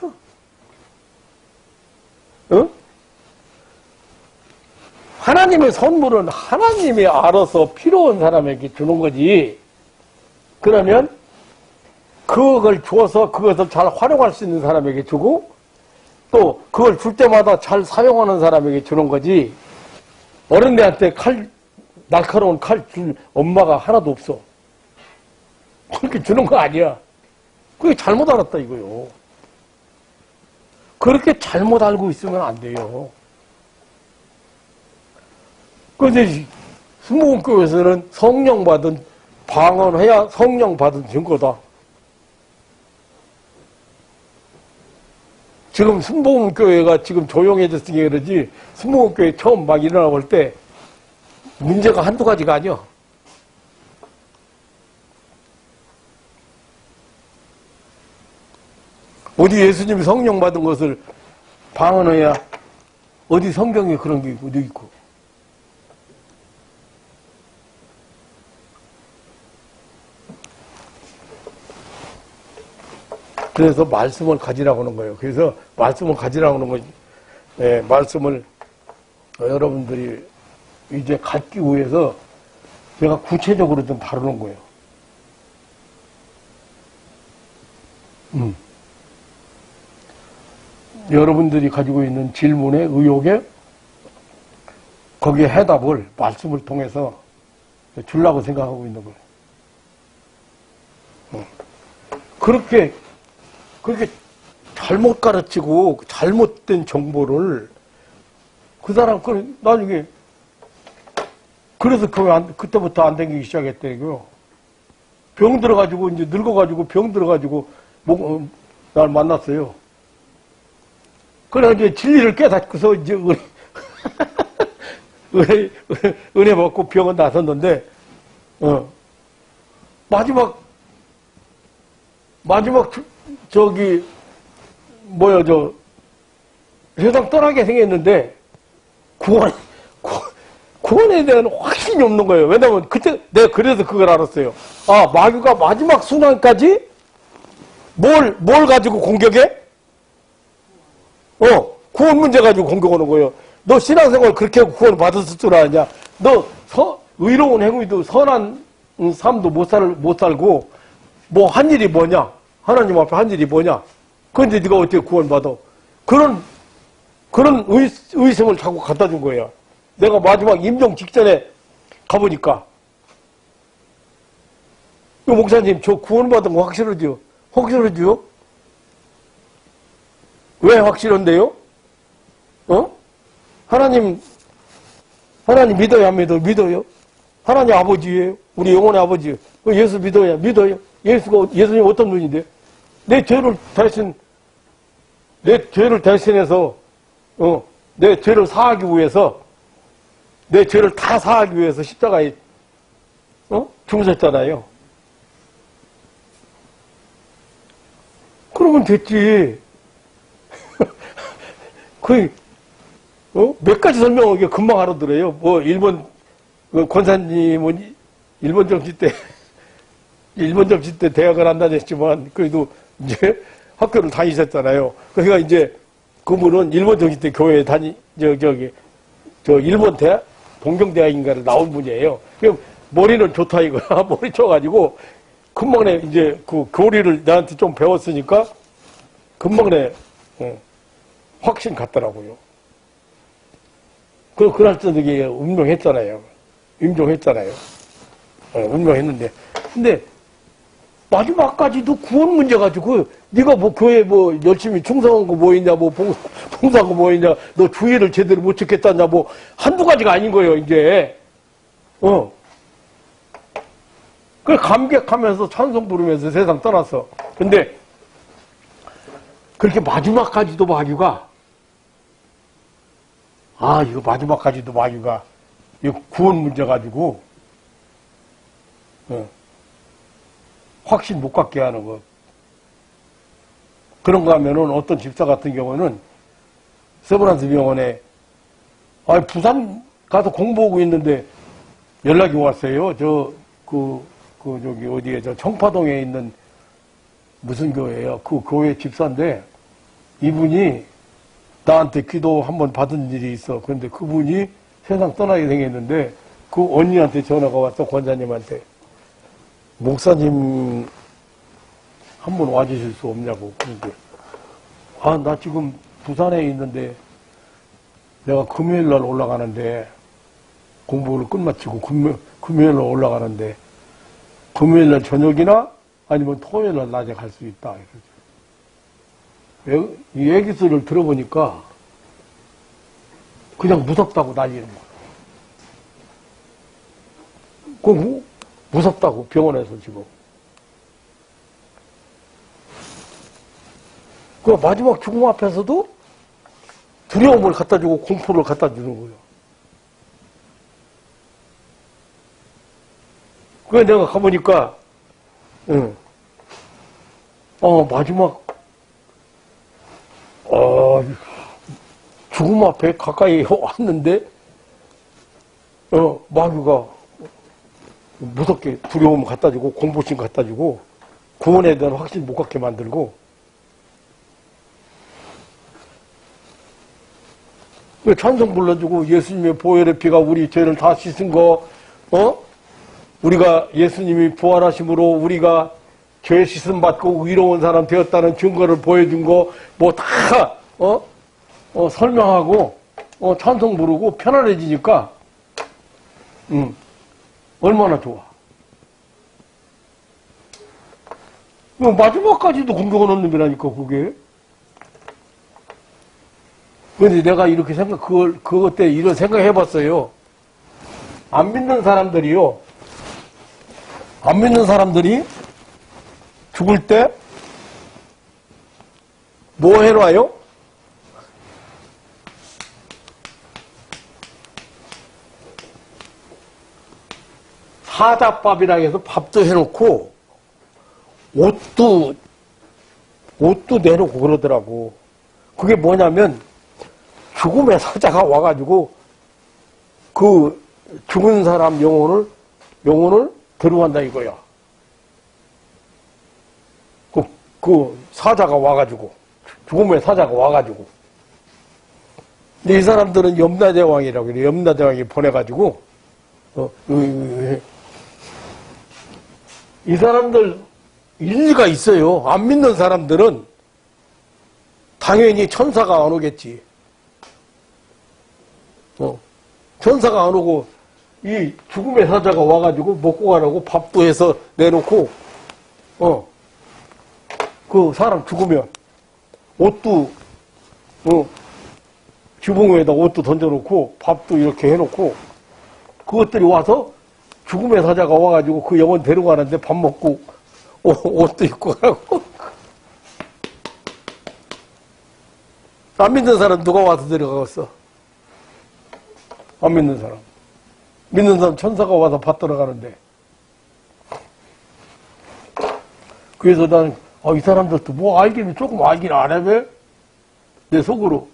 하나님의 선물은 하나님이 알아서 필요한 사람에게 주는 거지. 그러면 그걸 주어서 그것을 잘 활용할 수 있는 사람에게 주고 또 그걸 줄 때마다 잘 사용하는 사람에게 주는 거지. 어른들한테 날카로운 칼 줄 엄마가 하나도 없어. 그렇게 주는 거 아니야. 그게 잘못 알았다 이거요. 그렇게 잘못 알고 있으면 안 돼요. 그런데 순복음교회에서는 성령 받은, 방언해야 성령 받은 증거다. 지금 순복음교회가 지금 조용해졌으니 그러지, 순복음교회 처음 막 일어나 볼 때 문제가 한두 가지가 아니야. 어디 예수님이 성령 받은 것을 방언해야 어디 성경에 그런 게 어디 있고. 그래서 말씀을 가지라고 하는 거예요. 그래서 말씀을 가지라고 하는 거지. 예, 말씀을 여러분들이 이제 갖기 위해서 제가 구체적으로 좀 다루는 거예요. 여러분들이 가지고 있는 질문에, 의혹에 거기에 해답을 말씀을 통해서 주려고 생각하고 있는 거예요. 그렇게 잘못 가르치고 잘못된 정보를 그 사람 나중에 그래서 그때부터 안 댕기기 시작했대요. 병 들어가지고 이제 늙어가지고 병 들어가지고 날 만났어요. 그래 이제 진리를 깨닫고서 이제 은혜 받고 병은 나섰는데 마지막 저기 세상 떠나게 생겼는데 구원에 대한 확신이 없는 거예요. 왜냐면 그때 내가 그래서 그걸 알았어요. 아, 마귀가 마지막 순간까지 뭘 가지고 공격해? 구원 문제 가지고 공격하는 거예요. 너 신앙생활 그렇게 하고 구원 받았을 줄 아냐? 너 의로운 행위도 선한 삶도 못 살고 뭐 한 일이 뭐냐? 하나님 앞에 한 일이 뭐냐? 그런데 네가 어떻게 구원받아? 그런 의심을 자꾸 갖다 준 거예요. 내가 마지막 임종 직전에 가보니까 목사님 저 구원받은 거 확실하지요? 확실하지요? 왜 확실한데요? 하나님 믿어요, 안 믿어요? 믿어요. 하나님 아버지예요. 우리 영혼의 아버지예요. 예수 믿어요, 믿어요. 예수님 어떤 분인데? 내 죄를 대신해서, 내 죄를 사하기 위해서, 내 죄를 다 사하기 위해서 십자가에, 죽으셨잖아요. 그러면 됐지. 몇 가지 설명을 금방 알아들어요. 일본, 권사님은 일본 정치 때 대학을 안 다녔지만, 그래도 이제 학교를 다니셨잖아요. 그러니까 이제 그분은 일본 정치 때 교회에 일본 대학, 동경대학인가를 나온 분이에요. 머리는 좋다 이거야. 머리 쳐가지고, 금방에 이제 그 교리를 나한테 좀 배웠으니까, 금방에, 확신 같더라고요. 그날 저녁에 임종했잖아요. 임종했는데. 근데, 마지막까지도 구원 문제 가지고, 네가 뭐 교회 열심히 충성한 거 뭐 있냐, 봉사한 거 뭐 있냐, 너 주의를 제대로 못 지켰다냐, 한두 가지가 아닌 거예요, 이제. 그래, 감격하면서 찬송 부르면서 세상 떠났어. 근데, 그렇게 마지막까지도 마귀가, 이거 마지막까지도 마귀가, 이거 구원 문제 가지고, 확신 못 갖게 하는 것. 그런가 하면은 어떤 집사 같은 경우는 서브란스 병원에, 부산 가서 공부하고 있는데 연락이 왔어요. 어디에, 청파동에 있는 무슨 교회예요? 그 교회 집사인데, 이분이 나한테 기도 한번 받은 일이 있어. 그런데 그분이 세상 떠나게 생겼는데, 그 언니한테 전화가 왔어, 권사님한테. 목사님 한번 와주실 수 없냐고. 그런데 나 지금 부산에 있는데 내가 금요일 날 올라가는데 공부를 끝마치고 금요일 날 올라가는데 금요일 날 저녁이나 아니면 토요일 날 낮에 갈 수 있다. 이 얘기들을 들어보니까 그냥 무섭다고 난리는 거야. 무섭다고 병원에서 지금. 그 마지막 죽음 앞에서도 두려움을 갖다 주고 공포를 갖다 주는 거예요. 그래 내가 가보니까 마지막 죽음 앞에 가까이 왔는데 마귀가 무섭게 두려움 갖다 주고 공포심 갖다 주고 구원에 대한 확신 못 갖게 만들고 찬송 불러주고 예수님의 보혈의 피가 우리 죄를 다 씻은 거 우리가 예수님이 부활하심으로 우리가 죄 씻음 받고 의로운 사람 되었다는 증거를 보여준 거 뭐 다 설명하고 찬송 부르고 편안해지니까 얼마나 좋아. 마지막까지도 공격하는 놈이라니까 그게. 근데 내가 이렇게 그것 때 이런 생각 해봤어요. 안 믿는 사람들이 죽을 때 뭐 해놔요? 사자밥이라 해서 밥도 해놓고 옷도 내놓고 그러더라고. 그게 뭐냐면 죽음의 사자가 와가지고 그 죽은 사람 영혼을 데려간다 이거야. 그 사자가 와가지고 죽음의 사자가 와가지고. 근데 이 사람들은 염라대왕이라고 그래. 염라대왕이 보내가지고 이 사람들 일리가 있어요. 안 믿는 사람들은 당연히 천사가 안 오겠지. 천사가 안 오고 이 죽음의 사자가 와가지고 먹고 가라고 밥도 해서 내놓고 그 사람 죽으면 옷도 지붕 위에다 옷도 던져놓고 밥도 이렇게 해놓고 그것들이 와서 죽음의 사자가 와가지고 그 영혼 데려가는데 밥 먹고 옷도 입고 가라고. 안 믿는 사람 누가 와서 데려가겠어? 안 믿는 사람. 믿는 사람 천사가 와서 받들어 가는데. 그래서 난 이 사람들도 뭐 알기는 조금 알긴 안 해? 내 속으로.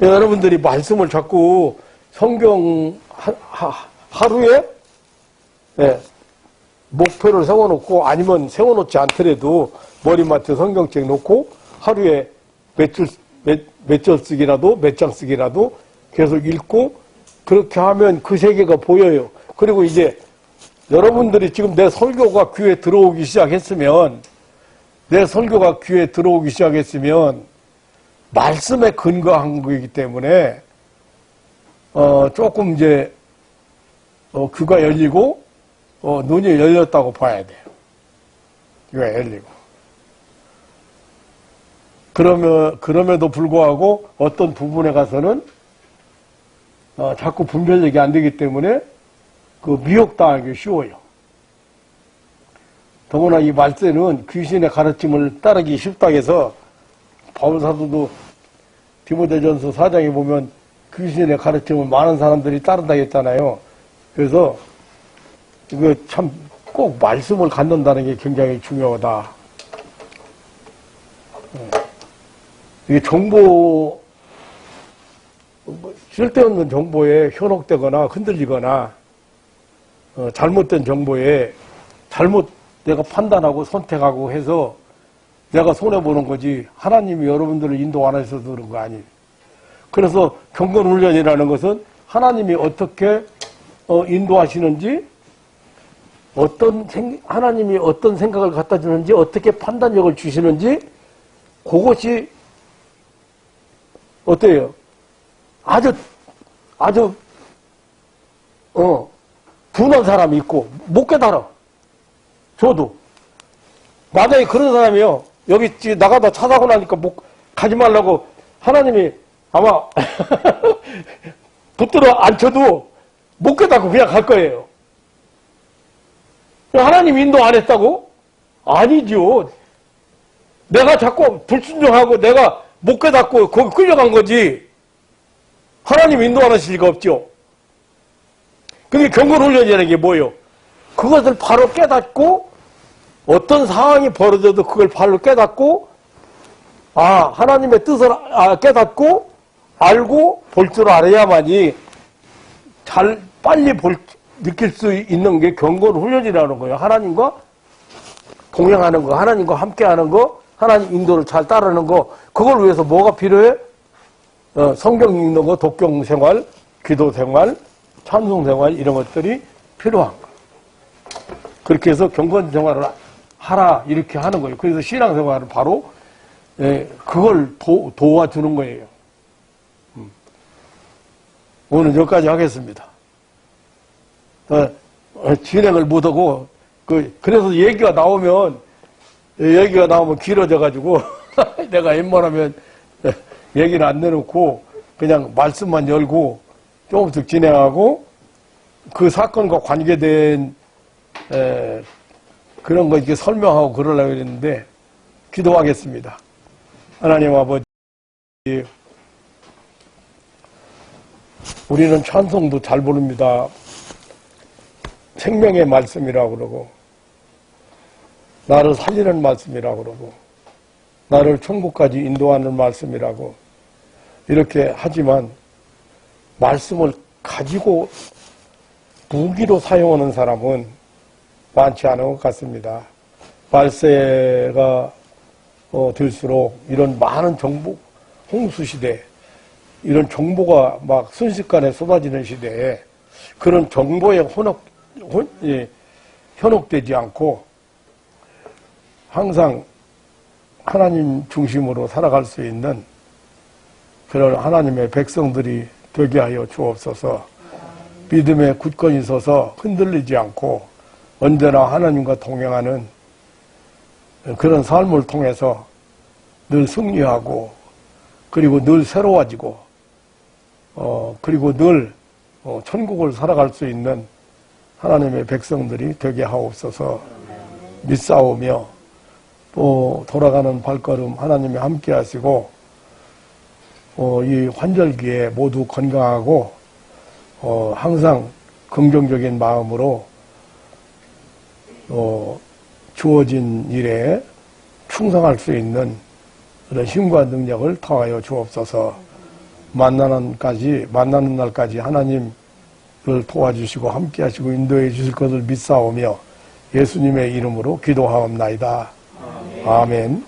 여러분들이 말씀을 자꾸 성경 하루에 목표를 세워놓고 아니면 세워놓지 않더라도 머리맡에 성경책 놓고 하루에 몇 절 쓰기라도 몇 장 쓰기라도 계속 읽고 그렇게 하면 그 세계가 보여요. 그리고 이제 여러분들이 지금 내 설교가 귀에 들어오기 시작했으면 말씀에 근거한 거이기 때문에 조금 이제 귀가 열리고 눈이 열렸다고 봐야 돼요. 귀가 열리고. 그럼에도 불구하고 어떤 부분에 가서는 자꾸 분별력이 안 되기 때문에 그 미혹당하기 쉬워요. 더구나 이 말세는 귀신의 가르침을 따르기 쉽다 해서 바울사도도 디모데전서 4장에 보면 귀신의 가르침을 많은 사람들이 따른다 했잖아요. 그래서 이거 참 꼭 말씀을 갖는다는 게 굉장히 중요하다. 이게 쓸데없는 정보에 현혹되거나 흔들리거나 잘못된 정보에 내가 판단하고 선택하고 해서 내가 손해보는 거지 하나님이 여러분들을 인도 안 하셔서 그런 거 아니에요. 그래서 경건훈련이라는 것은 하나님이 어떻게 인도하시는지 하나님이 어떤 생각을 갖다 주는지 어떻게 판단력을 주시는지 그것이 어때요? 아주 둔한 사람이 있고 못 깨달아. 저도 만약에 그런 사람이요, 여기 나가다 차 사고 나니까 가지 말라고 하나님이 아마 붙들어 앉혀도 못 깨닫고 그냥 갈 거예요. 하나님 인도 안 했다고? 아니죠. 내가 자꾸 불순종하고 내가 못 깨닫고 거기 끌려간 거지. 하나님 인도 안 하실 리가 없죠. 그게 경건훈련이라는 게 뭐예요? 그것을 바로 깨닫고 어떤 상황이 벌어져도 그걸 바로 깨닫고 하나님의 뜻을 깨닫고 알고 볼 줄 알아야만이 빨리 느낄 수 있는 게 경건훈련이라는 거예요. 하나님과 동행하는 거, 하나님과 함께하는 거, 하나님 인도를 잘 따르는 거, 그걸 위해서 뭐가 필요해? 성경 읽는 거, 독경 생활, 기도 생활, 찬송 생활 이런 것들이 필요한 거예요. 그렇게 해서 경건 생활을 하라 이렇게 하는 거예요. 그래서 신앙 생활을 바로 그걸 도와주는 거예요. 오늘 여기까지 하겠습니다. 진행을 못하고 그래서 얘기가 나오면 길어져가지고 내가 웬만하면 얘기를 안 내놓고 그냥 말씀만 열고 조금씩 진행하고 그 사건과 관계된 그런 거 이렇게 설명하고 그러려고 했는데 기도하겠습니다. 하나님 아버지, 우리는 찬송도 잘 부릅니다. 생명의 말씀이라고 그러고 나를 살리는 말씀이라고 그러고 나를 천국까지 인도하는 말씀이라고 이렇게 하지만 말씀을 가지고 무기로 사용하는 사람은 많지 않은 것 같습니다. 말세가 들수록 이런 많은 정보, 홍수시대, 이런 정보가 막 순식간에 쏟아지는 시대에 그런 정보에 현혹되지 않고 항상 하나님 중심으로 살아갈 수 있는 그런 하나님의 백성들이 되게 하여 주옵소서. 믿음에 굳건히 서서 흔들리지 않고 언제나 하나님과 동행하는 그런 삶을 통해서 늘 승리하고 그리고 늘 새로워지고 그리고 늘 천국을 살아갈 수 있는 하나님의 백성들이 되게 하옵소서. 믿사오며 또 돌아가는 발걸음 하나님이 함께 하시고 이 환절기에 모두 건강하고 항상 긍정적인 마음으로 주어진 일에 충성할 수 있는 그런 힘과 능력을 더하여 주옵소서. 만나는 날까지 하나님을 도와주시고 함께 하시고 인도해 주실 것을 믿사오며 예수님의 이름으로 기도하옵나이다. 아멘.